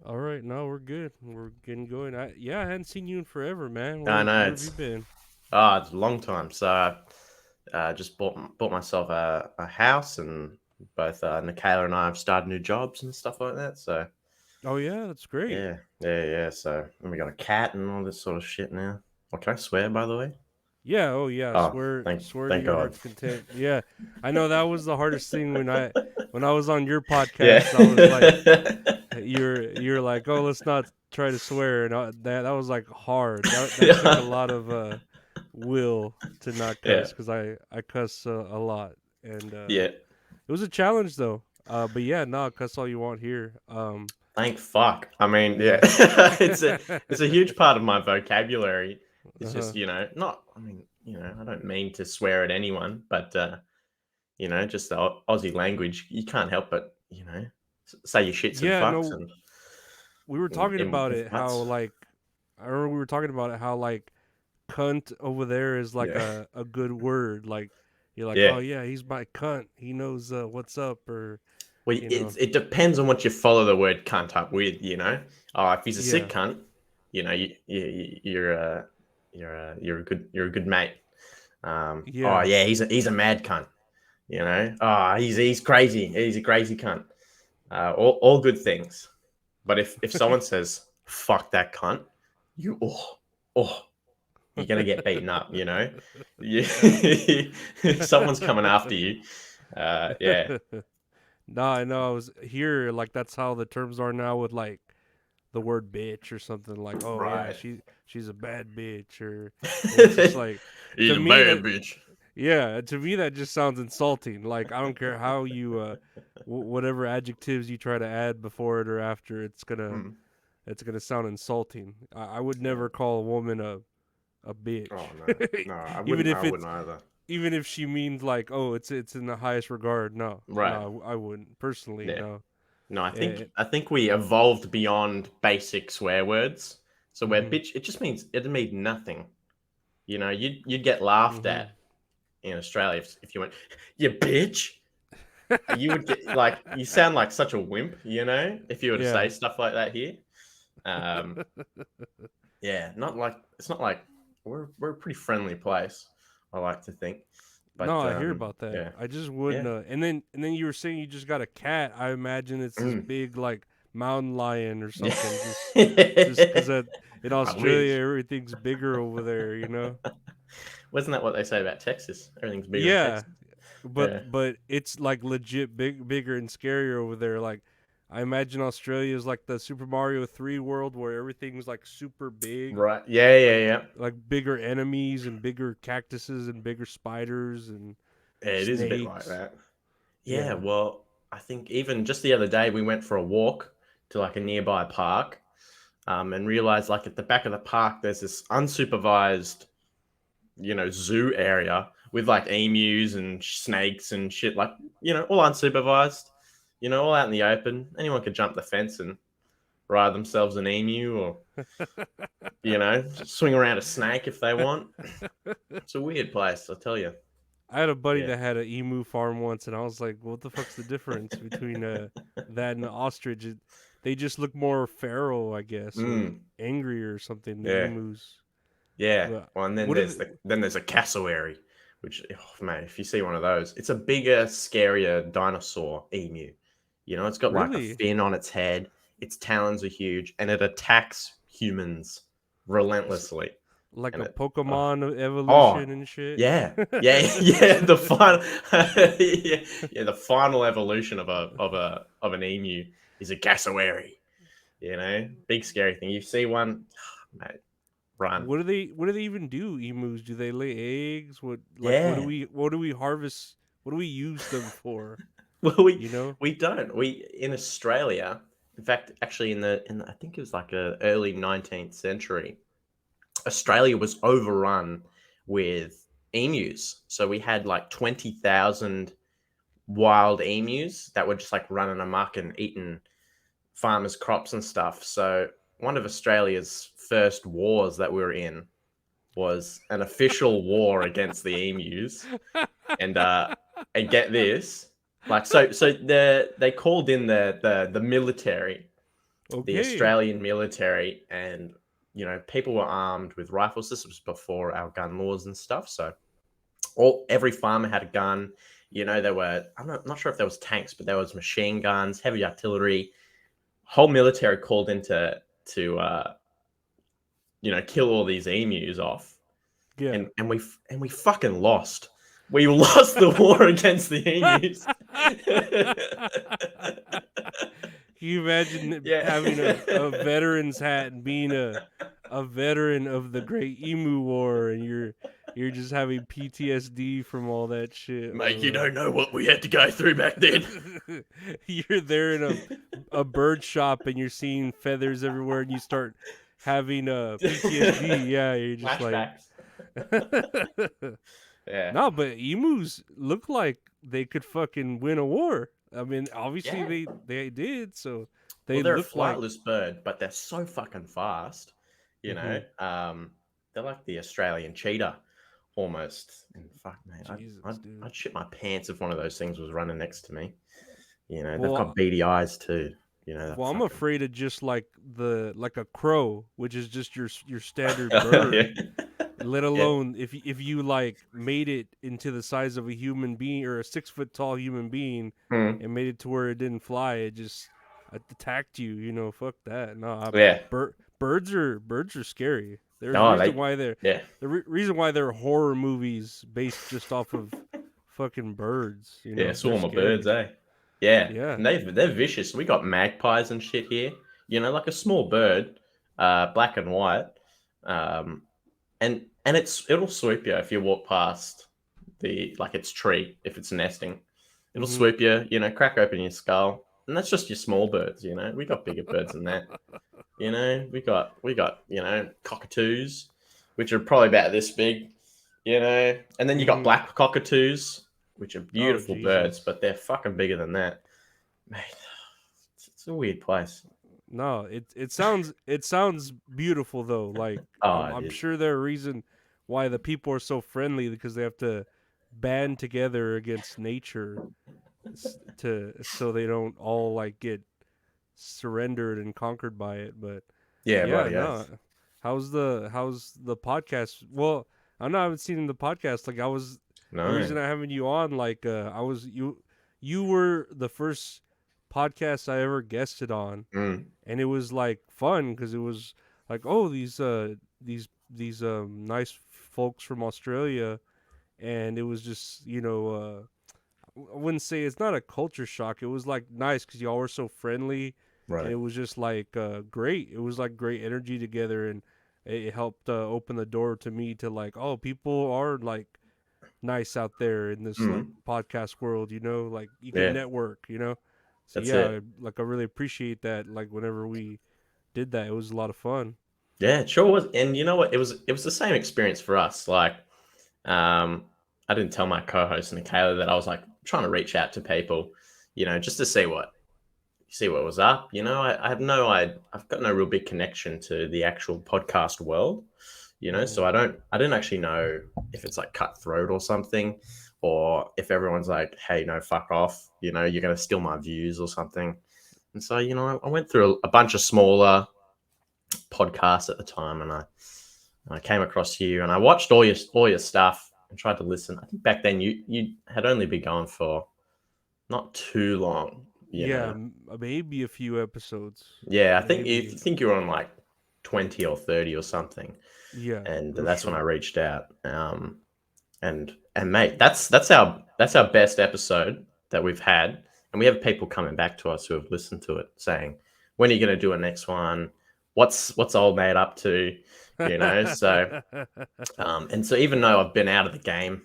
All right, no, we're good. We're getting going. I hadn't seen you in forever, man. I know Where have you it's been? it's a long time. So just bought myself a house, and both Nikayla and I have started new jobs and stuff like that. So Oh yeah, that's great. yeah. So and we got a cat and all this sort of shit now. Well, can I swear, by the way? Yeah, oh yeah, Oh, swear to thank your God. heart's content. Yeah. I know that was the hardest thing when I was on your Yeah. podcast. I was like you're like, "Oh, let's not try to swear." And that was like hard. That took a lot of will to not Yeah. cuss cuz I cuss a lot and Yeah. it was a challenge though. But yeah, no, cuss all you want here. Thank fuck. I mean, yeah, Yeah. it's a huge part of my vocabulary. It's Uh-huh. just not. I mean, I don't mean to swear at anyone, but just the Aussie language. You can't help but say your shits and Yeah, fucks no, and we were talking about in it how futs. like I remember we were talking about it how like cunt over there is like Yeah, a good word. Like you're like, yeah. "Oh yeah, he's my cunt. He knows what's up," or Well, you know. it depends on what you follow the word cunt up with. Oh, if he's a sick Yeah. cunt, you're a good mate. Oh Yeah. yeah, he's a mad cunt. Oh, he's crazy. He's a crazy cunt. All good things. But if someone says "fuck that cunt," you oh, you're gonna get beaten up. You, someone's coming after you. Yeah, Nah, I know. I was here. Like that's how the terms are now with like the word bitch or something. Like, oh yeah, right. she's a bad bitch, or and it's just like He's to a me that bad bitch. yeah, to me that just sounds insulting. Like I don't care how you whatever adjectives you try to add before it or after, Mm, it's gonna sound insulting. I would yeah. never call a woman a Oh bitch, no, I even wouldn't. I if wouldn't it's either. even if she means like, oh, it's in the highest regard. No, Right. no, I wouldn't personally. Yeah. No. No, I Eh, think I think we evolved beyond basic swear words. So where mhm, bitch, it means nothing. You'd get laughed mhm. at in Australia if you went, you bitch. You would get like you sound like such a wimp, if you were to say Yeah. stuff like that here. Um, yeah, it's not like we're a pretty friendly place. I like to think, No, but I hear about that. yeah, I just wouldn't. yeah, And then you were saying you just got a cat. I imagine it's this mm. big like mountain lion or Yeah. something. Just because in I Australia wish. everything's bigger over there. You know. Wasn't that what they say about Texas? Everything's bigger in Yeah, Texas. but Yeah, but it's like legit bigger and scarier over there. Like I imagine Australia is like the Super Mario 3 world where everything's like super big, right. Yeah, yeah, like yeah. bigger enemies and bigger cactuses and bigger spiders and Yeah, it is a bit like snakes. that. Yeah, Yeah. well, I think even just the other day we went for a walk to like a nearby park, and realized like at the back of the park there's this unsupervised, zoo area with like emus and snakes and shit, like all unsupervised, all out in the open. Anyone could jump the fence and ride themselves an emu, or swing around a snake if they want. It's a weird place, I tell you. I had a buddy Yeah. that had an emu farm once, and I was like, "What the fuck's the difference between that and the ostrich? They just look more feral, I guess, or Mm, angry or something. The yeah. emus. Yeah. But Well, and then what are there's the? a cassowary, which, oh, man, if you see one of those, it's a bigger, scarier dinosaur emu. It's got like a Really? fin on its head. Its talons are huge, and it attacks humans S- relentlessly. Like And a it, oh, Pokemon oh, evolution and shit? yeah, yeah, yeah. The final, yeah, the final evolution of an emu is a cassowary. Big scary thing. You see one, mate, run. What do they even do? Emus? Do they lay eggs? Yeah. What do we harvest? What do we use them for? Well, You know? we don't. We in Australia, in fact, actually in the I think it was like a early 19th century, Australia was overrun with emus. So we had like 20,000 wild emus that were just like running amok and eating farmers' crops and stuff. So one of Australia's first wars that we were in was an official war against the emus, and get this, like, so they called in the military, the Okay. Australian military, and people were armed with rifles. This was before our gun laws and stuff. So every farmer had a gun. There were, I'm not sure if there was tanks, but there was machine guns, heavy artillery. Whole military called in to kill all these emus off, Yeah. and we fucking lost. We lost the war against the emus. Can you imagine Yeah. having a veteran's hat and being a veteran of the Great Emu War, and you're just having PTSD from all that shit, Mate, you bro? don't know what we had to go through back then. You're there in a bird shop and you're seeing feathers everywhere, and you start having PTSD. Yeah, you're just like. Flashbacks. Yeah. No, but emus look like they could fucking win a war. I mean, obviously Yeah. they did, so they Well, they're a look like. flightless bird, but they're so fucking fast. You know, Mhm. they're like the Australian cheetah, almost. And fuck, mate, Jesus, dude. I'd shit my pants if one of those things was running next to me. They've Well, got beady eyes too. That well, I'm fucking. afraid of just like a crow, which is just your standard Yeah. bird. Let Yeah. alone if you like made it into the size of a human being or a 6 foot tall human being, Mm. and made it to where it didn't fly, it just attacked you. Fuck that. No, Yeah. birds are scary. There's a Oh, reason why they're yeah. reason why they're horror movies based just off of fucking birds. Yeah, They're swarm of birds, scary. eh? Yeah, Yeah. and they're vicious. We got magpies and shit here. Like a small bird, black and white, um, and it'll sweep you if you walk past its tree if it's nesting. It'll Hmm. sweep you. Crack open your skull, and that's just your small birds. We got bigger birds than that. We got cockatoos, which are probably about this big. And then you got Hmm. black cockatoos, which are Oh beautiful birds, Jesus. but they're fucking bigger than that. Mate, it's a weird place. No, it sounds beautiful though. Like Oh, I'm it I'm is. sure there's a reason why the people are so friendly, because they have to band together against nature to so they don't all like get surrendered and conquered by it. But Yeah, yeah, right, no. yes. How's the podcast? Well, I haven't seen the podcast. Like the No. reason I having you on, like I was you were the first podcast I ever guested on, Mm, and it was like fun because it was like, oh, these nice folks from Australia, and it was just I wouldn't say it's not a culture shock. It was like nice because y'all were so friendly, and right. it was just like great. It was like great energy together, and it helped open the door to me to like, oh, people are like nice out there in this like Mm, podcast world. Like you can yeah, network. So that's yeah, it. like I really appreciate that. Like whenever we did that, it was a lot of fun. Yeah, it sure was. And you know what? It was the same experience for us. Like, um, I didn't tell my co-host Nikayla that I was like trying to reach out to people, just to see what was up. I have I've got no real big connection to the actual podcast world, so Hmm. I didn't actually know if it's like cutthroat or something, or if everyone's like, hey, no, fuck off, you're going to steal my views or something. And so, I went through a bunch of smaller podcasts at the time, and I came across you, and I watched all your stuff and tried to listen. I think back then you had only been going for not too long, Yeah, maybe a few episodes. Yeah, Maybe. I think you were on like 20 or 30 or something, Yeah, and for that's when I sure. reached out. And mate, that's our best episode that we've had, and we have people coming back to us who have listened to it saying, "When are you going to do a next one? What's old mate up to?" So and so even though I've been out of the game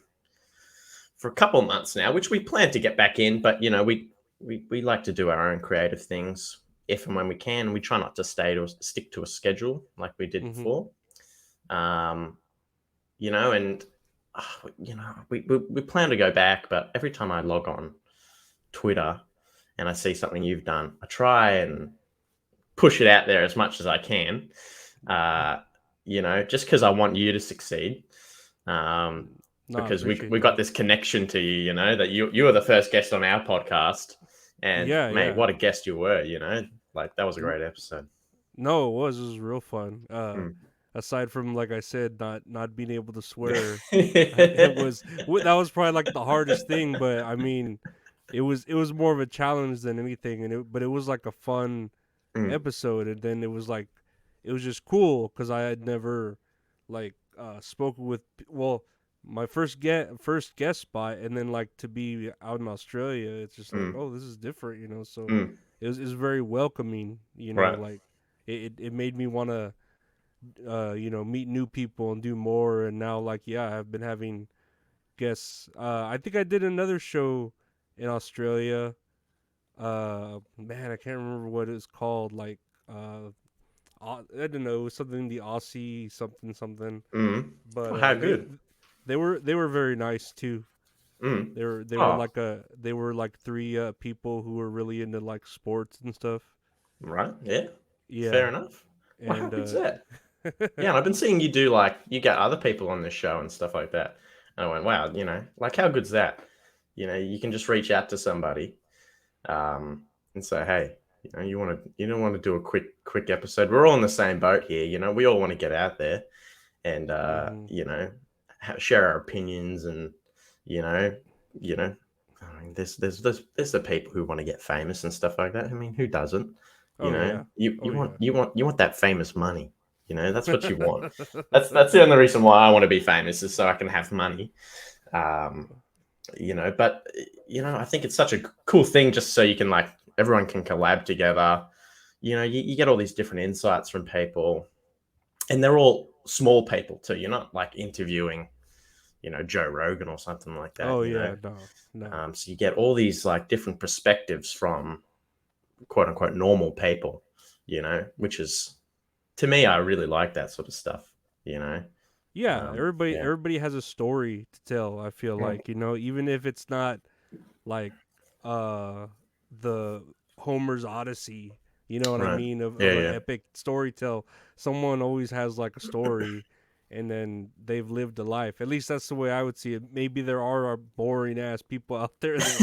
for a couple of months now, which we plan to get back in, but we like to do our own creative things if and when we can. We try not to stick to a schedule like we did Hmm. before. Um, and we plan to go back, but every time I log on Twitter and I see something you've done, I try and push it out there as much as I can. Uh, just because I want you to succeed. Um, No, I because we appreciate we got that. this connection to you, that you were the first guest on our podcast, and Yeah, mate, yeah. what a guest you were. Like that was a great episode. No, it was real fun. Mm. Aside from like I said, not being able to swear, it was that was probably like the hardest thing. But I mean, it was more of a challenge than anything, but it was like a fun Mm, episode, and then it was like it was just cool because I had never like spoken with well my first guest spot, and then like to be out in Australia, it's just like mm, oh this is different, so mm. it was very welcoming, Right. like it made me want to meet new people and do more, and now like yeah I've been having guests. I think I did another show in Australia. Man, I can't remember what it's called. Like, I don't know, it was something the Aussie something something. Mm. But Oh, how good. they were very nice too. Mm. They were Oh, like they were like three people who were really into like sports and stuff. right. Yeah. Fair Yeah, enough. Well, how and good's that? Yeah, and I've been seeing you do like you get other people on this show and stuff like that. And I went, wow, like how good's that? You can just reach out to somebody, and say, hey, you don't want to do a quick episode. We're all in the same boat here. We all want to get out there and hmm share our opinions and you know, you know. I mean, there's the people who want to get famous and stuff like that. I mean, who doesn't? oh yeah, You oh want yeah. that famous money. That's what you want. That's the only reason why I want to be famous is so I can have money. Um, but I think it's such a cool thing just so you can like everyone can collab together. You get all these different insights from people, and they're all small people too. You're not like interviewing, Joe Rogan or something like that. Oh yeah, no, no. So you get all these like different perspectives from quote unquote normal people, which is to me, I really like that sort of stuff. You know, Yeah, yeah, everybody has a story to tell. I feel mm, like even if it's not like uh the Homer's Odyssey, you know what I right, mean, yeah, of an yeah, epic story tell. Someone always has like a story, and then they've lived a life. At least that's the way I would see it. Maybe there are boring ass people out there that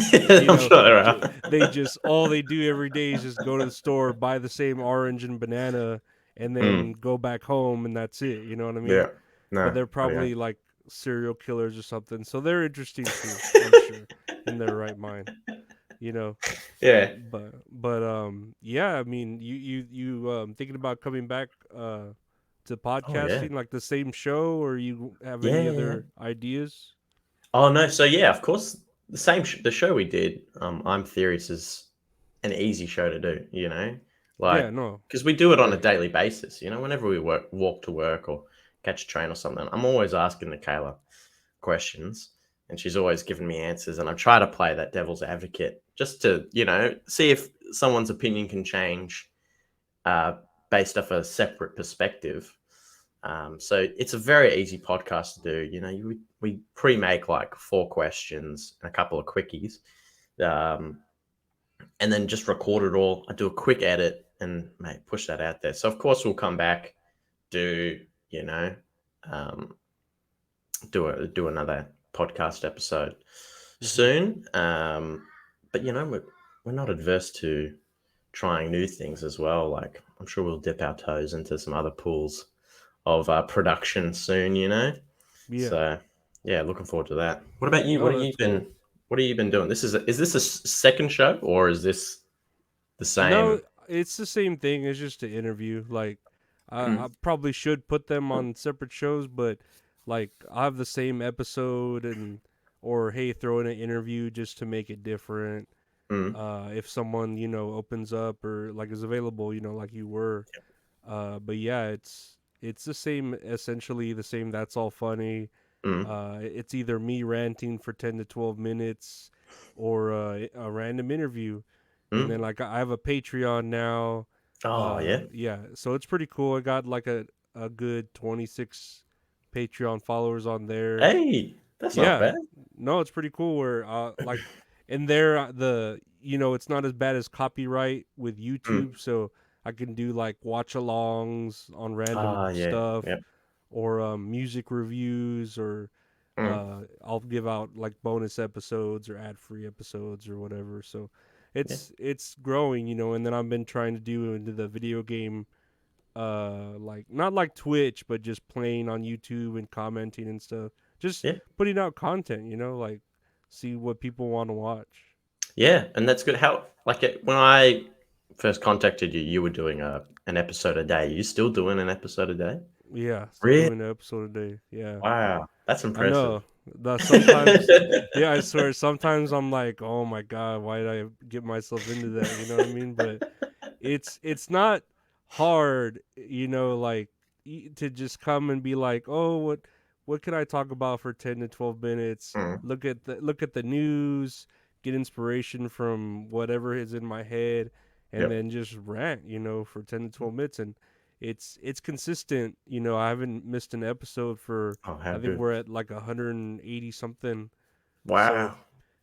I'm sure there are. they just all they do every day is just go to the store, buy the same orange and banana, and then Mm, go back home, and that's it. You know what I mean? yeah, But no, they're yeah, probably like serial killers or something. So they're interesting too, I'm sure, in their right mind, you know. yeah. But yeah, I mean, you thinking about coming back to Oh yeah, podcasting like the same show, or you have yeah, any yeah, yeah. other ideas? Oh no, so yeah, of course, the show we did. I'm Theoryus is an easy show to do. Yeah, Like no, because we do it on a very. daily basis. Whenever we walk to work or catch a train or something, I'm always asking Michaela questions, and she's always giving me answers. And I try to play that devil's advocate just to see if someone's opinion can change uh, based off a separate perspective. So it's a very easy podcast to do. We pre-make like 4 questions and a couple of quickies, um, and then just record it all. I do a quick edit and mate, push that out there. So of course we'll come back, do you know, um, do another podcast episode Hmm. soon. But we're not adverse to trying new things as well. Like I'm sure we'll dip our toes into some other pools of production soon. Yeah, So yeah, looking forward to that. What about you? no, that's cool. What have you been doing? Is this a second show or is this the No, same? it's the same thing. It's just an interview. Like, I Mm, probably should put them on separate shows, but like, I have the same episode, and or hey, throw in an interview just to make it different. mm, If someone opens up or like is available, like you were. But yeah, it's the same, essentially the same. That's all funny. mm, It's either me ranting for 10 to 12 minutes, or a random interview, and then mm. like I have a Patreon now. Oh yeah. Yeah, so it's pretty cool. I got like a good 26 Patreon followers on there. Hey, that's not Yeah, bad. no, it's pretty cool. Where like, and there it's not as bad as copyright with Mm. YouTube, so I can do like watch alongs on random Ah yeah. stuff, Yep. or music reviews, or Mm, I'll give out like bonus episodes or ad free episodes or whatever. So Yeah. it's growing, and then I've been trying to do into the video game, like not like Twitch, but just playing on YouTube and commenting and stuff. Just Yeah. putting out content, like see what people want to watch. Yeah, and that's good. How like when I first contacted you, you were doing an episode a day. You still doing an episode a day? Yeah, still Really? doing an episode a day. Yeah. Wow, that's I impressive. know. Sometimes, yeah, I swear. Sometimes I'm like, oh my god, why did I get myself into that? You know what I mean? But it's not hard, like to just come and be like, oh, what can I talk about for 10 to 12 minutes? Mm, Look at the news, get inspiration from whatever is in my head, and yep. then just rant, for 10 to 12 minutes, and it's consistent. I haven't missed an episode for. Oh, how I think good. we're at like 180 something. So Wow.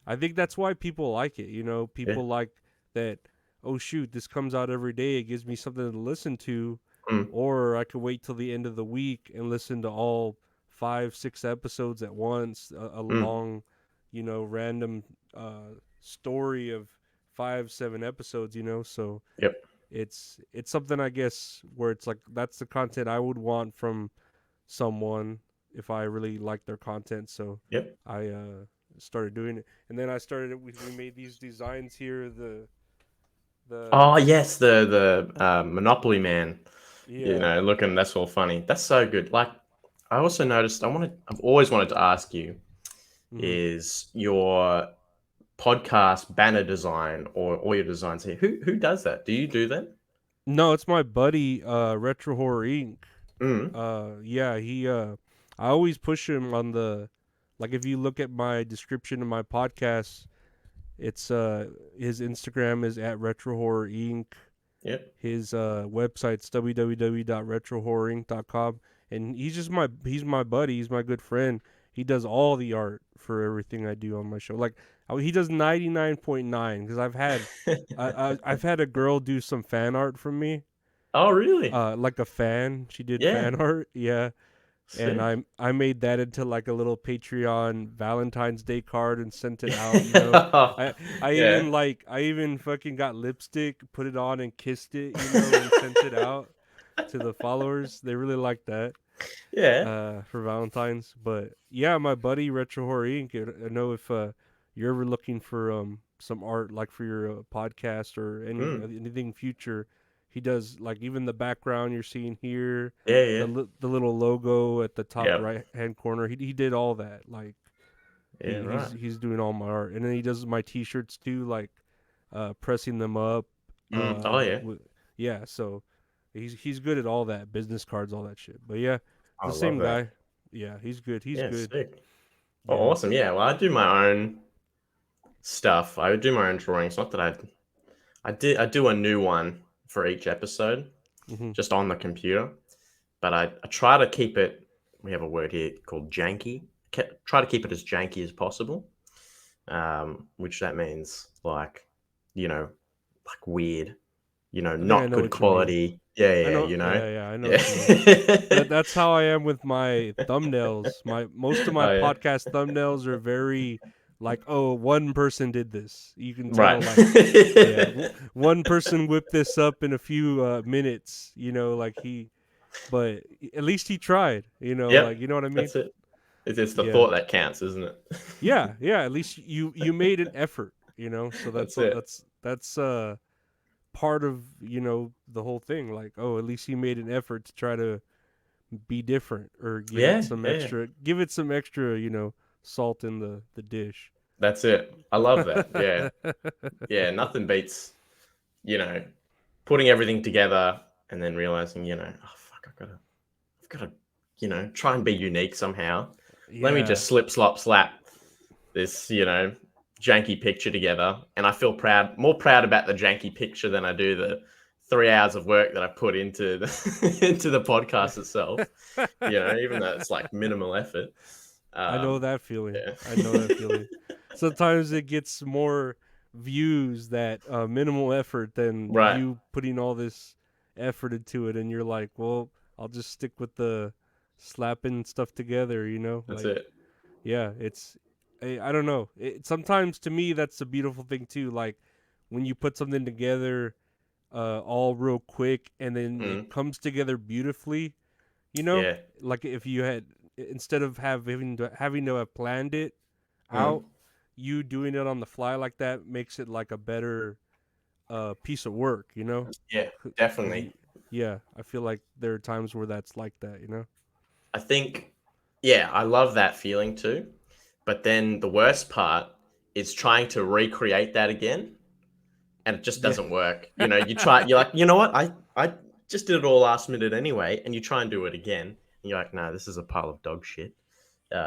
I think that's why people like it. Yeah. People like that. Oh shoot, this comes out every day. It gives me something to listen to, Mm, or I could wait till the end of the week and listen to all 5, 6 episodes at once. A mm, long, random story of 5, 7 episodes. So yep. it's something, I guess, where it's like that's the content I would want from someone if I really like their content. So Yep. I started doing it, and then I started. We made these designs here. The Oh yes, the Monopoly Man. You yeah. know, looking that's all funny. That's so good. Like, I also noticed. I've always wanted to ask you Hmm. is your podcast banner design or all your designs here. Who does that? Do you do that? No, it's my buddy, Retro Horror Inc. Mm, Yeah, I always push him on the, like, if you look at my description of my podcast, it's his Instagram is at Retro Horror Inc. yep. His website's www.retrohorrorinc.com, and he's my buddy. He's my good friend. He does all the art for everything I do on my show. Like, he does 99.9, because I've had a girl do some fan art from me. Oh, really? Like a fan. She did Yeah. fan art. Yeah. And Sick. I made that into like a little Patreon Valentine's Day card and sent it out. I Yeah. I even fucking got lipstick, put it on and kissed it, and sent it out to the followers. They really liked that Yeah. for Valentine's. But yeah, my buddy Retro Horror Inc. I know if you're ever looking for some art like for your podcast or Mm. anything future, he does like even the background you're seeing here, Yeah, yeah. the little logo at the top Yep. right hand corner. He did all that. Like Yeah, right. he's doing all my art, and then he does my t-shirts too, like pressing them up. Mm. Oh, yeah. Yeah, so he's good at all that, business cards, all that shit. But yeah, I the love same that. guy. Yeah, he's good. He's Yeah, good. sick. Oh, Yeah. awesome. Yeah, well, I do my own stuff. I would do my own drawings. Not that I do a new one for each episode, Hmm. just on the computer. But I try to keep it. We have a word here called janky. Try to keep it as janky as possible. Which that means like, like weird, I think I not know good what you mean. quality. Yeah, I yeah, know. Yeah, yeah, I know what you mean. yeah. That's how I am with my thumbnails. Most of my Oh yeah, podcast thumbnails are very like, oh, one person did this. You can right. tell, like, yeah, one person whipped this up in a few minutes. Like but at least he tried. Like, Yep, you know what I mean? that's it. It's the Yeah, thought that counts, isn't it? yeah, yeah. At least you made an effort. So That's it. that's part of the whole thing. Like, oh, at least he made an effort to try to be different or Yeah, yeah. give it some extra salt in the dish. That's it. I love that. Yeah, yeah. Nothing beats you know putting everything together and then realizing oh fuck, I've got to try and be unique somehow. Let me Yeah, just slip slop slap this janky picture together, and I feel more proud about the janky picture than I do the 3 hours of work that I put into into the podcast itself. Even though it's like minimal effort. I know Um, that feeling. yeah, I know that feeling. Sometimes it gets more views that minimal effort than right. you putting all this effort into it, and you're like, well, I'll just stick with the slapping stuff together. That's Like, it. yeah, I don't know. Sometimes to me that's a beautiful thing too. Like when you put something together all real quick and then it Mm, comes together beautifully, you know? yeah. Like if you had instead of having to have planned it out, Mm, you doing it on the fly like that makes it like a better piece of work, you know? yeah, Cuz you definitely. yeah, I feel like there are times where that's like that, you know? I think, yeah, I love that feeling too. But then the worst part is trying to recreate that again, and it just Yeah. doesn't work. You know, you try, you're like, you know what, I just did it all last minute anyway, and you try and do it again, and you're like, no, this is a pile of dog shit.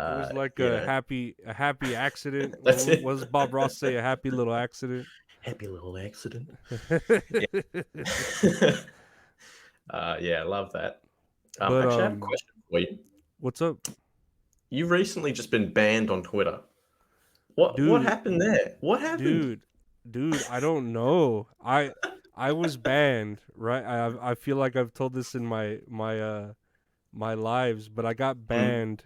It was like You know, a happy accident. that's it. What does Bob Ross say? A happy little accident. Happy little accident. Yeah. Yeah, I love that. But Actually, I have a question for you. what's up, You've recently just been banned on Twitter. What dude? happened there? What happened? Dude, dude, I don't know. I was banned, right? I feel like I've told this in my lives, but I got Mm, banned.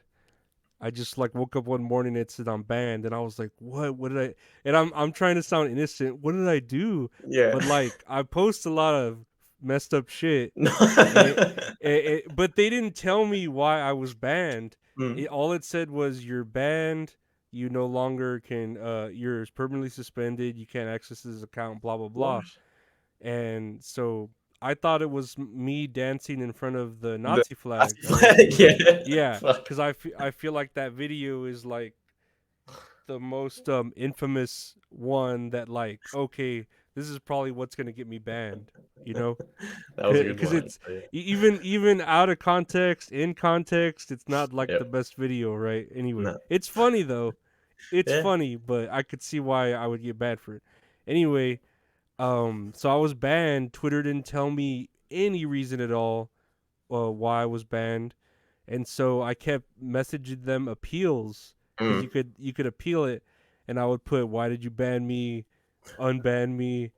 I just like woke up one morning and it said I'm banned, and I was like, "What? What did I?" And I'm trying to sound innocent. What did I do? yeah. But like, I post a lot of messed up shit, and but they didn't tell me why I was banned. Mm, All it said was you're banned. You no longer can. You're permanently suspended. You can't access this account. Blah blah blah. what? And so I thought it was me dancing in front of the The Nazi Nazi flag. I was, flag, yeah. yeah, Fuck. because I feel like that video is like the most infamous one that like okay, this is probably what's gonna get me banned. You know, That was a good because one, it's actually. even out of context, in context, it's not like the Yep. best video, right? Anyway, No. it's funny though. It's Yeah. funny, but I could see why I would get banned for it. Anyway, so I was banned. Twitter didn't tell me any reason at all why I was banned, and so I kept messaging them appeals because Mm. you could appeal it, and I would put why did you ban me, unban me,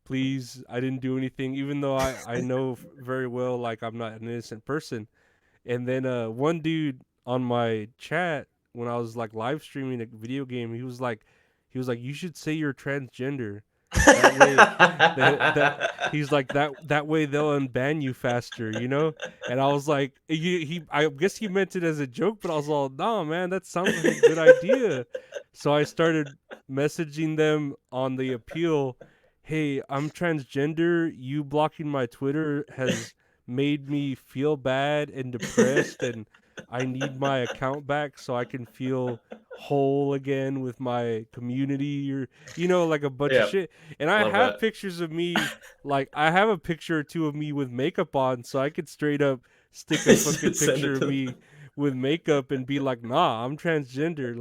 please. I didn't do anything, even though I know very well like I'm not an innocent person. And then one dude on my chat when I was like live streaming a video game, he was like you should say you're transgender. That way that he's like that way they'll unban you faster, you know? And I was like he I guess he meant it as a joke, but I was all, "No, man, that sounds like a good idea." So I started messaging them on the appeal, "Hey, I'm transgender. You blocking my Twitter has made me feel bad and depressed and I need my account back so I can feel whole again with my community or like a bunch of Yeah, shit." And I love have that. pictures of me, like I have a picture or two of me with makeup on so I could straight up stick a fucking Send picture it of to me them. with makeup and be like, "Nah, I'm transgender,"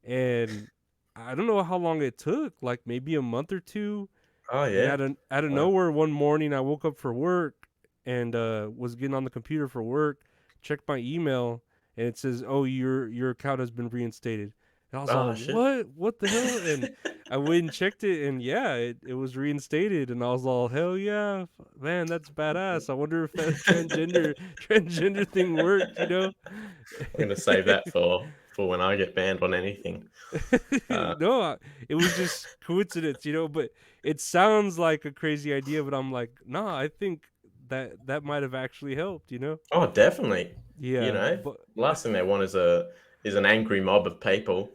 and I don't know how long it took, like maybe a month or two. Oh, And yeah. out of Wow. nowhere, one morning, I woke up for work and was getting on the computer for work. Checked my email, and it says, "Oh, your account has been reinstated." And I was all, Oh, shit. "What? What the hell?" And I went and checked it, and yeah, it was reinstated. And I was all, "Hell yeah, man, that's badass." I wonder if that transgender thing worked, you know? I'm gonna save that for when I get banned on anything. Uh, No, it was just coincidence, you know. But it sounds like a crazy idea, but I'm like, nah, I think that might have actually helped, you know. oh, definitely. You Yeah, know, but last thing they want is an angry mob of people.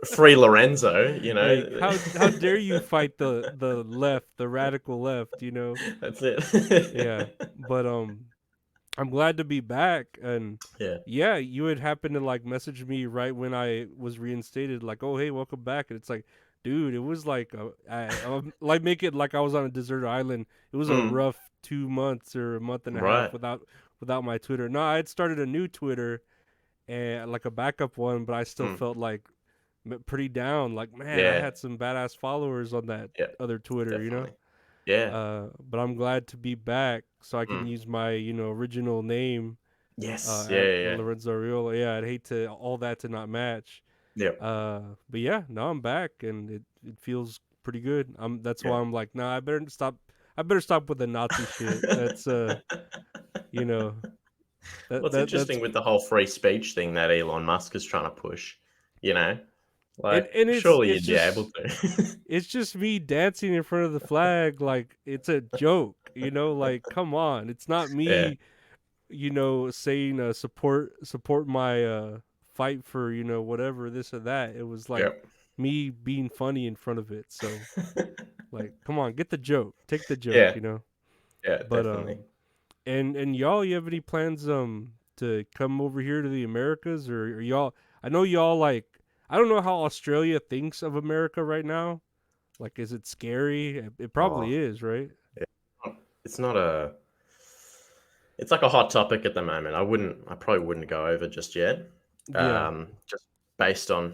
Free Lorenzo, you know. like how dare you fight the left, the radical left, you know? That's it. Yeah, but I'm glad to be back, and Yeah. yeah, you would happen to like message me right when I was reinstated, like, "Oh, hey, welcome back," and it's like, dude, it was like like make it like I was on a deserted island. It was a Mm, rough 2 months or a month and a half right. without my Twitter. No, I had started a new Twitter and like a backup one, but I still Mm, felt like pretty down. Like, man, I yeah. had some badass followers on that Yeah. other Twitter, you know. Definitely. Yeah. But I'm glad to be back so I can Mm. use my original name Yes. Yeah. at Yeah. Yeah. Lorenzo Ariola. Yeah, I'd hate to all that to not match. Yep. But yeah, now I'm back and it feels pretty good. That's Yeah. why I'm like, nah, I better stop. I better stop with the Nazi shit. That's you know, Well, it's that's interesting with the whole free speech thing that Elon Musk is trying to push. You know. Like, and surely you'd be able to. it's just me dancing in front of the flag like it's a joke, you know, like come on. It's not Yeah, me, you know, saying support my fight for, you know, whatever this or that. It was like yep. me being funny in front of it. So like come on, get the joke. Take the joke, Yeah, you know. yeah, But definitely. and y'all, you have any plans to come over here to the Americas, or y'all? I know y'all like. I don't know how Australia thinks of America right now. Like, is it scary? It Oh, probably is, right? yeah. It's not a. It's like a hot topic at the moment. I probably wouldn't go over just yet. Yeah. Just based on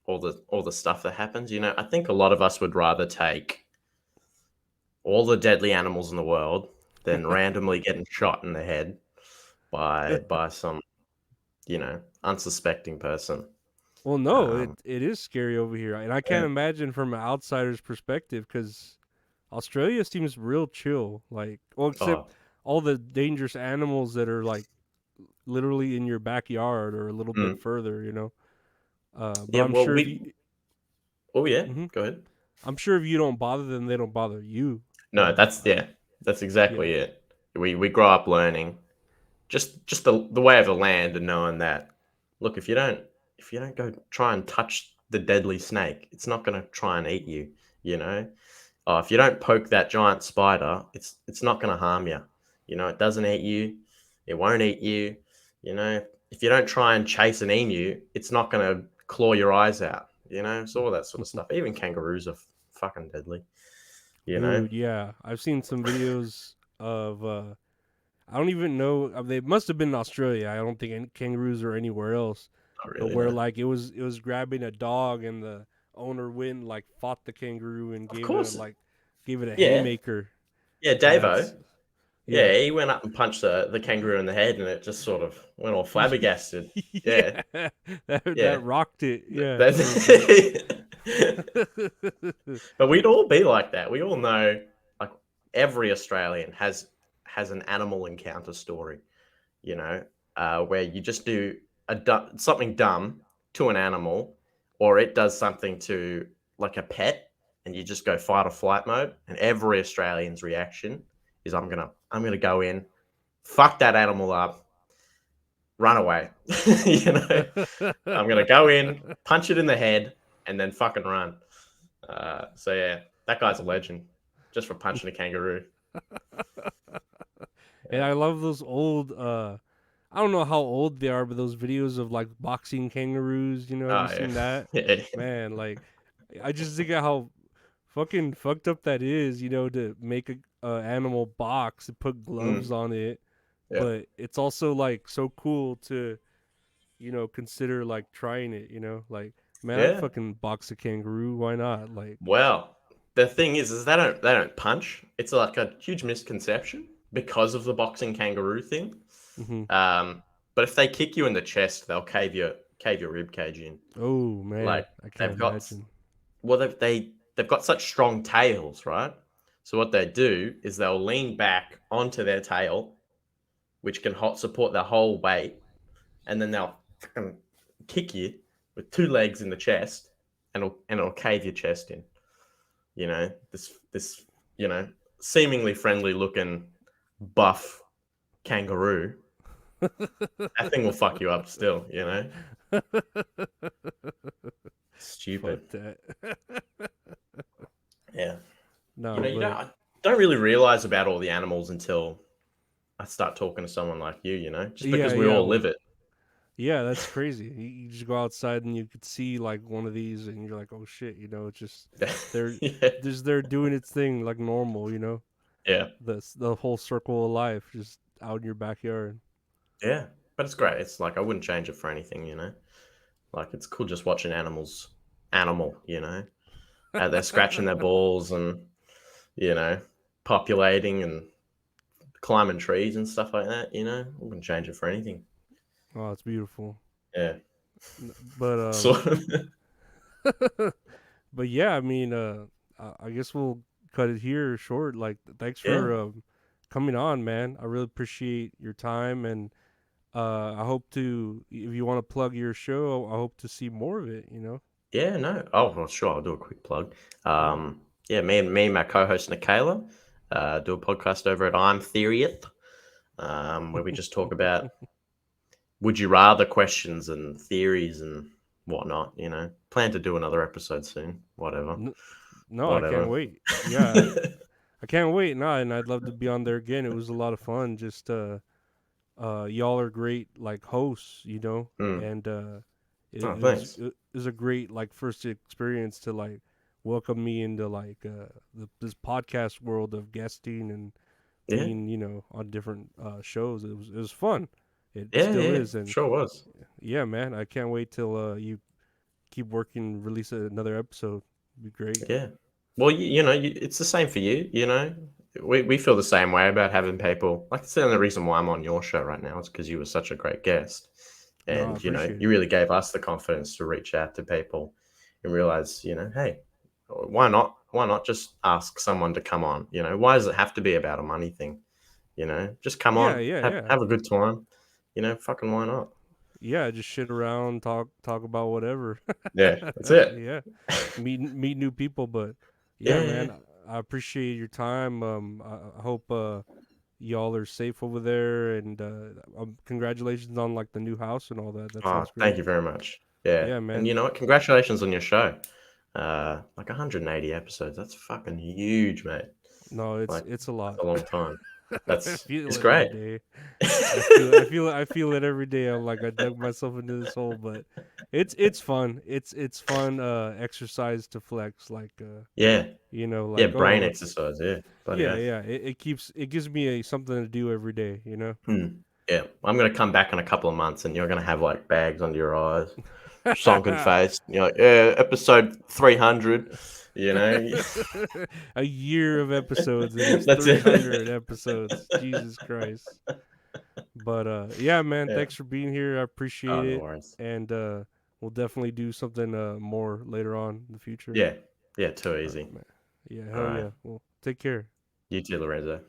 all the stuff that happens. I think a lot of us would rather take all the deadly animals in the world than randomly getting shot in the head by some unsuspecting person. Well, no, Um, it is scary over here, and I can't yeah. imagine from an outsider's perspective because Australia seems real chill. Like, well, except Oh, all the dangerous animals that are like literally in your backyard or a little bit mm. further, you know. But Yeah. I'm Well, sure if we. you, Oh, yeah. mhm. Go ahead. I'm sure if you don't bother them, they don't bother you. You No, know. that's yeah. That's Yeah. exactly it. We grow up learning just the way of the land and knowing that look if you don't go try and touch the deadly snake, it's not going to try and eat you. You know, if you don't poke that giant spider, it's not going to harm you. It doesn't eat you. It won't eat you. If you don't try and chase an emu, it's not going to claw your eyes out. So all that sort of stuff. Even kangaroos are fucking deadly. You know. Dude, yeah. I've seen some videos of I don't even know they must have been in Australia. I don't think any kangaroos are anywhere else. Not But really. where No. like it was grabbing a dog and the owner went and, like fought the kangaroo and Of course. gave it a Yeah. haymaker. Yeah. And that's Davo. yeah. Yeah, he went up and punched the kangaroo in the head, and it just sort of went all flabbergasted. Yeah, Yeah. That yeah. rocked it. Yeah, a little bit. That's but we'd all be like that. We all know, like every Australian has an animal encounter story. Where you just do something dumb to an animal, or it does something to like a pet, and you just go fight or flight mode. And every Australian's reaction is, I'm gonna go in, fuck that animal up, run away. you know, I'm gonna go in, punch it in the head, and then fucking run. So yeah, that guy's a legend just for punching a kangaroo. And Yeah. I love those old I don't know how old they are, but those videos of like boxing kangaroos, you know, have you Oh yeah, seen that? yeah. Man, like I just think of how fucking fucked up that is, you know, to make a animal box and put gloves Mm, on it, yeah, but it's also like so cool to, you know, consider like trying it, you know? Like, man, I'd yeah. fucking box a kangaroo, why not? Like, Well, the thing is they don't punch. It's like a huge misconception because of the boxing kangaroo thing. mhm. Um, but if they kick you in the chest, they'll cave your rib cage in. Oh, man, Like I can't they've got imagine. well they've got such strong tails, right? So what they do is they'll lean back onto their tail, which can support their whole weight, and then they'll fucking kick you with two legs in the chest, and it'll cave your chest in. This seemingly friendly looking buff kangaroo, that thing will fuck you up still. Fuck Stupid. that. Yeah. No, but I don't really realize about all the animals until I start talking to someone like you, just yeah, because we yeah, all well, live it. yeah, that's crazy. You just go outside and you could see like one of these, and you're like, oh shit, you know, it's just they're Yeah. they're doing its thing like normal, you know, Yeah. the whole circle of life just out in your backyard. Yeah. But it's great. It's like I wouldn't change it for anything. Like it's cool just watching animals animal. Out there scratching their balls and, you know, populating and climbing trees and stuff like that. I wouldn't change it for anything. Oh, it's beautiful. Yeah. But Sort of. but yeah, I mean, I guess we'll cut it here short. Like, thanks Yeah. for coming on, man. I really appreciate your time, and I hope to, if you want to plug your show, I hope to see more of it. You know. Yeah, no. Oh, well, sure. I'll do a quick plug. Yeah. Yeah, me and my co-host Nikayla do a podcast over at I'm Theoryus, where we just talk about would you rather questions and theories and whatnot. Plan to do another episode soon. Whatever, N- no, I can't whatever. wait. Yeah, I can't wait. No, and I'd love to be on there again. It was a lot of fun. Just y'all are great like hosts, Mm. and Oh, thanks. it was a great like first experience to like welcome me into like this podcast world of guesting and Yeah, being on different shows. It was fun. It yeah, still yeah. is, and Sure was. yeah, man, I can't wait till you keep working, release another episode. It'd be great. Yeah. Well, it's the same for you. We feel the same way about having people. Like, it's the only reason why I'm on your show right now is because you were such a great guest, No, I and appreciate you it. really gave us the confidence to reach out to people and realize, hey, why not? Why not just ask someone to come on? Why does it have to be about a money thing? Just come Yeah, on, yeah, have yeah. have a good time. Fucking why not? Yeah, just shit around, talk about whatever. Yeah, that's it. Yeah, meet new people. But yeah, Yeah, yeah, man, I appreciate your time. I hope y'all are safe over there, and congratulations on like the new house and all that. That Oh, sounds thank great. you very much. Yeah, Yeah, and man. you know what? Congratulations on your show. Like 180 episodes. That's fucking huge, mate. No, it's Like, it's a that's lot. a long time. I That's feel it's it every great. day. I feel it every day. I'm like I dug myself into this hole, but it's fun. It's fun exercise to flex like Yeah, yeah, like brain oh exercise. Yeah, bloody yeah, oath. yeah. It gives me something to do every day. Hmm. Yeah, I'm gonna come back in a couple of months, and you're gonna have like bags under your eyes, sunken face. You're like, yeah, episode 300. You know, A year of episodes and it's that's it. 300 episodes. Jesus Christ. But yeah, man, Yeah. thanks for being here. I appreciate Oh, no it, worries. and we'll definitely do something more later on in the future. Yeah, yeah, too All right, easy. man. Yeah, All hell right, yeah. Well, take care. you too, Lorenzo.